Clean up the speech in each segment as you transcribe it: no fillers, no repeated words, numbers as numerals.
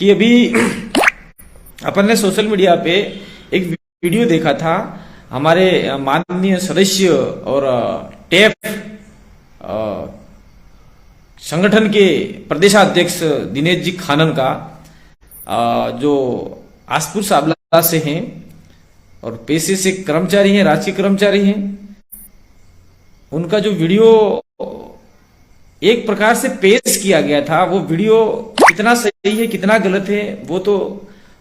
कि अभी अपन ने सोशल मीडिया पे एक वीडियो देखा था। हमारे माननीय सदस्य और टेप संगठन के प्रदेशाध्यक्ष दिनेश जी खानन का, जो आसपुर साबला से हैं और पेशे से कर्मचारी हैं, राजकीय कर्मचारी हैं। उनका जो वीडियो एक प्रकार से पेश किया गया था, वो वीडियो कितना सही है कितना गलत है वो तो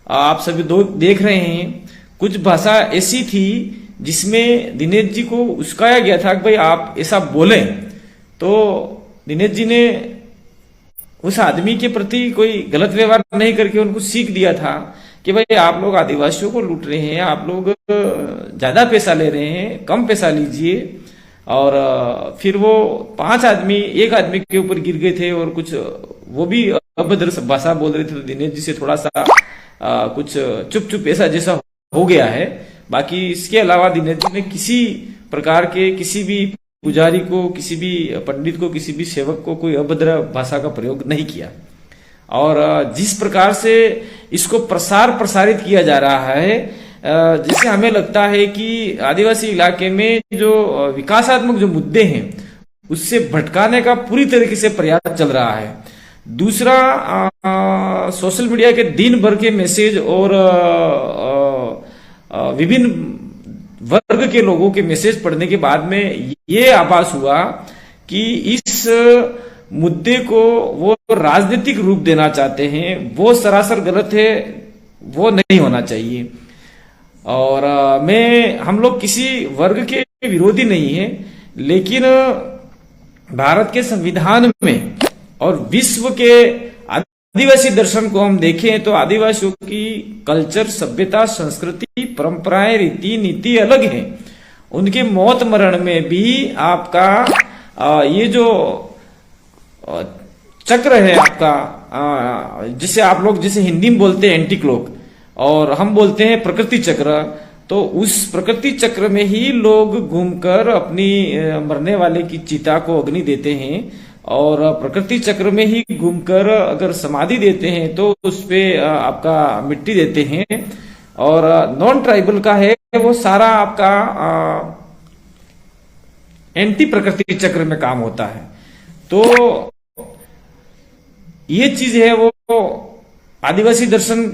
आप सभी देख रहे हैं। कुछ भाषा ऐसी थी जिसमें दिनेश जी को उस्काया गया था कि भाई आप ऐसा बोलें, तो दिनेश जी ने उस आदमी के प्रति कोई गलत व्यवहार नहीं करके उनको सीख दिया था कि भाई आप लोग आदिवासियों को लूट रहे हैं, आप लोग ज्यादा पैसा ले रहे हैं, कम पैसा लीजिए। और फिर वो 5 आदमी एक आदमी के ऊपर गिर गए थे और कुछ वो भी अभद्र भाषा बोल रहे थे। तो दिनेश जी से थोड़ा सा कुछ चुप ऐसा जैसा हो गया है। बाकी इसके अलावा दिनेश जी ने किसी प्रकार के किसी भी पुजारी को, किसी भी पंडित को, किसी भी सेवक को कोई अभद्र भाषा का प्रयोग नहीं किया। और जिस प्रकार से इसको प्रसारित किया जा रहा है, जिससे हमें लगता है कि आदिवासी इलाके में जो विकासात्मक जो मुद्दे हैं उससे भटकाने का पूरी तरीके से प्रयास चल रहा है। दूसरा, सोशल मीडिया के दिन भर के मैसेज और विभिन्न वर्ग के लोगों के मैसेज पढ़ने के बाद में ये आभास हुआ कि इस मुद्दे को वो राजनीतिक रूप देना चाहते हैं। वो सरासर गलत है, वो नहीं होना चाहिए। और हम लोग किसी वर्ग के विरोधी नहीं है, लेकिन भारत के संविधान में और विश्व के आदिवासी दर्शन को हम देखें तो आदिवासियों की कल्चर, सभ्यता, संस्कृति, परंपराएं, रीति नीति अलग है। उनके मौत मरण में भी आपका ये जो चक्र है आपका, जिसे आप लोग जिसे हिंदी में बोलते हैं एंटी क्लॉक और हम बोलते हैं प्रकृति चक्र, तो उस प्रकृति चक्र में ही लोग घूमकर अपनी मरने वाले की चिता को अग्नि देते हैं। और प्रकृति चक्र में ही घूमकर अगर समाधि देते हैं तो उस पे आपका मिट्टी देते हैं। और नॉन ट्राइबल का है वो सारा आपका एंटी प्रकृति चक्र में काम होता है। तो ये चीज है वो आदिवासी दर्शन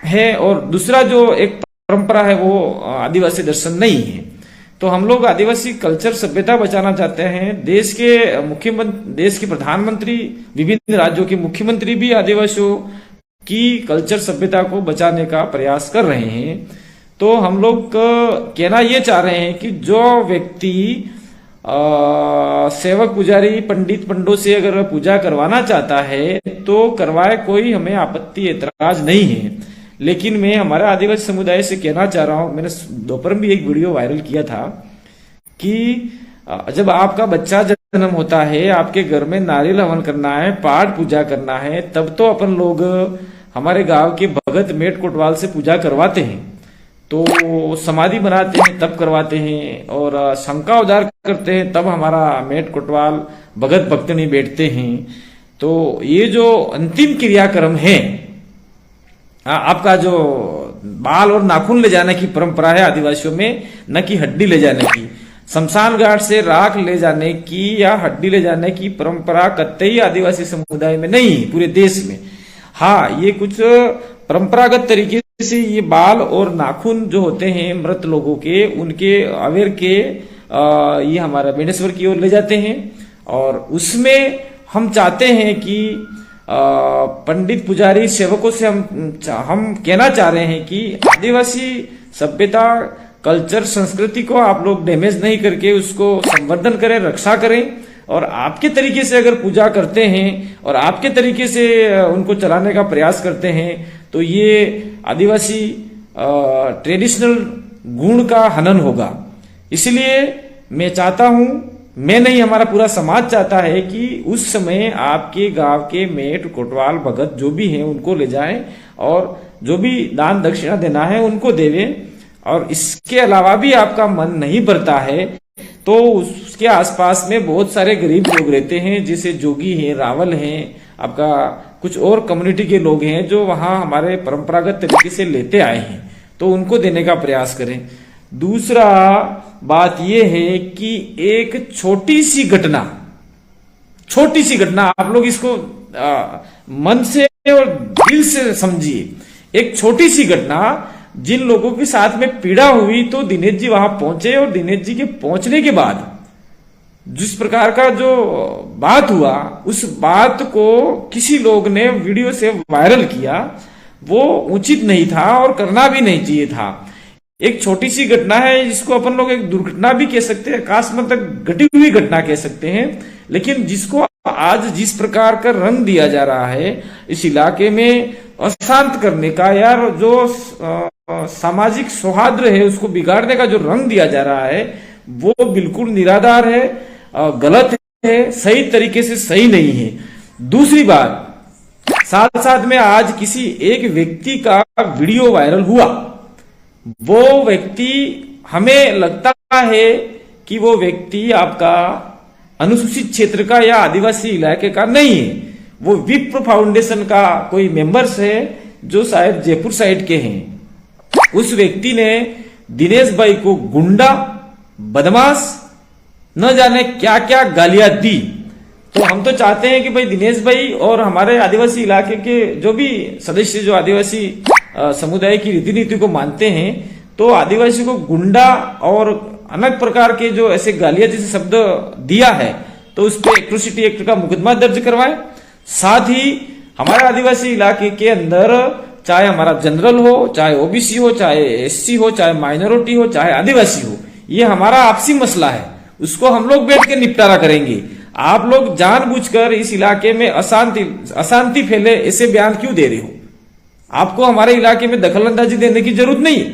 है। और दूसरा जो एक परंपरा है वो आदिवासी दर्शन नहीं है। तो हम लोग आदिवासी कल्चर, सभ्यता बचाना चाहते हैं। देश के प्रधानमंत्री, विभिन्न राज्यों के मुख्यमंत्री भी आदिवासियों की कल्चर, सभ्यता को बचाने का प्रयास कर रहे हैं। तो हम लोग कहना ये चाह रहे हैं कि जो व्यक्ति सेवक, पुजारी, पंडों से अगर पूजा करवाना चाहता है तो करवाए, कोई हमें आपत्ति, एतराज नहीं है। लेकिन मैं हमारा आदिवासी समुदाय से कहना चाह रहा हूं, मैंने दोपहर में एक वीडियो वायरल किया था कि जब आपका बच्चा जन्म होता है, आपके घर में नारियल हवन करना है, पाठ पूजा करना है, तब तो अपन लोग हमारे गांव के भगत मेट कोटवाल से पूजा करवाते हैं। तो समाधि बनाते हैं तब करवाते हैं, और शंका उदार करते हैं तब हमारा मेट कोटवाल भगत भक्तनी बैठते हैं। तो ये जो अंतिम क्रियाक्रम है, आपका जो बाल और नाखून ले जाने की परंपरा है आदिवासियों में, न कि हड्डी ले जाने की। शमशान घाट से राख ले जाने की या हड्डी ले जाने की परंपरा कतई आदिवासी समुदाय में नहीं है, पूरे देश में। हाँ, ये कुछ परंपरागत तरीके से ये बाल और नाखून जो होते हैं मृत लोगों के, उनके अवेर के ये हमारा बेनेश्वर की ओर ले जाते हैं। और उसमें हम चाहते हैं कि पंडित, पुजारी, सेवकों से हम कहना चाह रहे हैं कि आदिवासी सभ्यता, कल्चर, संस्कृति को आप लोग डैमेज नहीं करके उसको संवर्धन करें, रक्षा करें। और आपके तरीके से अगर पूजा करते हैं और आपके तरीके से उनको चलाने का प्रयास करते हैं तो ये आदिवासी ट्रेडिशनल गुण का हनन होगा। इसलिए मैं चाहता हूं, मैं नहीं, हमारा पूरा समाज चाहता है कि उस समय आपके गांव के मेट, कोटवाल, भगत जो भी हैं उनको ले जाएं और जो भी दान दक्षिणा देना है उनको देवें। और इसके अलावा भी आपका मन नहीं भरता है तो उसके आसपास में बहुत सारे गरीब लोग रहते हैं, जैसे जोगी हैं, रावल हैं, आपका कुछ और कम्युनिटी के लोग हैं जो वहां हमारे परंपरागत तरीके से लेते आए हैं, तो उनको देने का प्रयास करें। दूसरा बात यह है कि एक छोटी सी घटना आप लोग इसको मन से और दिल से समझिए। एक छोटी सी घटना जिन लोगों के साथ में पीड़ा हुई, तो दिनेश जी वहां पहुंचे और दिनेश जी के पहुंचने के बाद जिस प्रकार का जो बात हुआ, उस बात को किसी लोग ने वीडियो से वायरल किया, वो उचित नहीं था और करना भी नहीं चाहिए था। एक छोटी सी घटना है जिसको अपन लोग एक दुर्घटना भी कह सकते हैं, आकस्मिक घटी हुई घटना कह सकते हैं, लेकिन जिसको आज जिस प्रकार का रंग दिया जा रहा है इस इलाके में अशांत करने का, यार जो सामाजिक सौहार्द है उसको बिगाड़ने का जो रंग दिया जा रहा है वो बिल्कुल निराधार है, गलत है, सही तरीके से सही नहीं है। दूसरी बात, साथ साथ में आज किसी एक व्यक्ति का वीडियो वायरल हुआ, वो व्यक्ति हमें लगता है कि वो व्यक्ति आपका अनुसूचित क्षेत्र का या आदिवासी इलाके का नहीं है, वो विप्र फाउंडेशन का कोई मेंबर्स है जो शायद जयपुर साइड के हैं। उस व्यक्ति ने दिनेश भाई को गुंडा, बदमाश, न जाने क्या क्या गालियां दी। तो हम तो चाहते हैं कि भाई दिनेश भाई और हमारे आदिवासी इलाके के जो भी सदस्य जो आदिवासी समुदाय की रीति नीति को मानते हैं, तो आदिवासी को गुंडा और अनेक प्रकार के जो ऐसे गालियां जैसे शब्द दिया है, तो उस पर एट्रोसिटी एक्ट का मुकदमा दर्ज करवाए। साथ ही हमारे आदिवासी इलाके के अंदर चाहे हमारा जनरल हो, चाहे ओबीसी हो, चाहे एससी हो, चाहे माइनॉरिटी हो, चाहे आदिवासी हो, ये हमारा आपसी मसला है, उसको हम लोग बैठ के निपटारा करेंगे। आप लोग जानबूझकर इस इलाके में अशांति फैले ऐसे बयान क्यों दे रहे हो? आपको हमारे इलाके में दखलंदाजी देने की जरूरत नहीं है।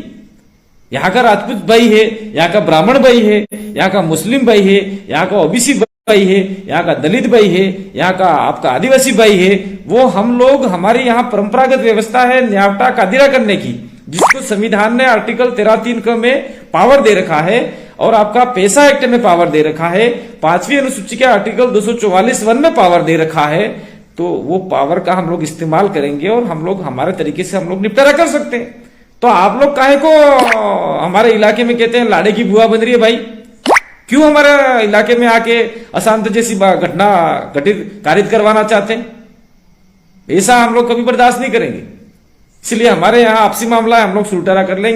यहाँ का राजपूत भाई है, यहाँ का ब्राह्मण भाई है, यहाँ का मुस्लिम भाई है, यहाँ का ओबीसी भाई है, यहाँ का दलित भाई है, यहाँ का आपका आदिवासी भाई है। वो हम लोग, हमारी यहाँ परंपरागत व्यवस्था है न्यावटा कादिरा करने की, जिसको संविधान ने आर्टिकल 13(3) में पावर दे रखा है और आपका पैसा एक्ट में पावर दे रखा है, 5वीं अनुसूची के आर्टिकल 244(1) में पावर दे रखा है। तो वो पावर का हम लोग इस्तेमाल करेंगे और हम लोग हमारे तरीके से हम लोग निपटारा कर सकते हैं। तो आप लोग काहे को हमारे इलाके में कहते हैं लाड़े की बुआ बन रही है भाई? क्यों हमारे इलाके में आके अशांत जैसी घटना कारित करवाना चाहते हैं? ऐसा हम लोग कभी बर्दाश्त नहीं करेंगे। इसलिए हमारे यहाँ आपसी मामला है, हम लोग सुलटारा कर लेंगे।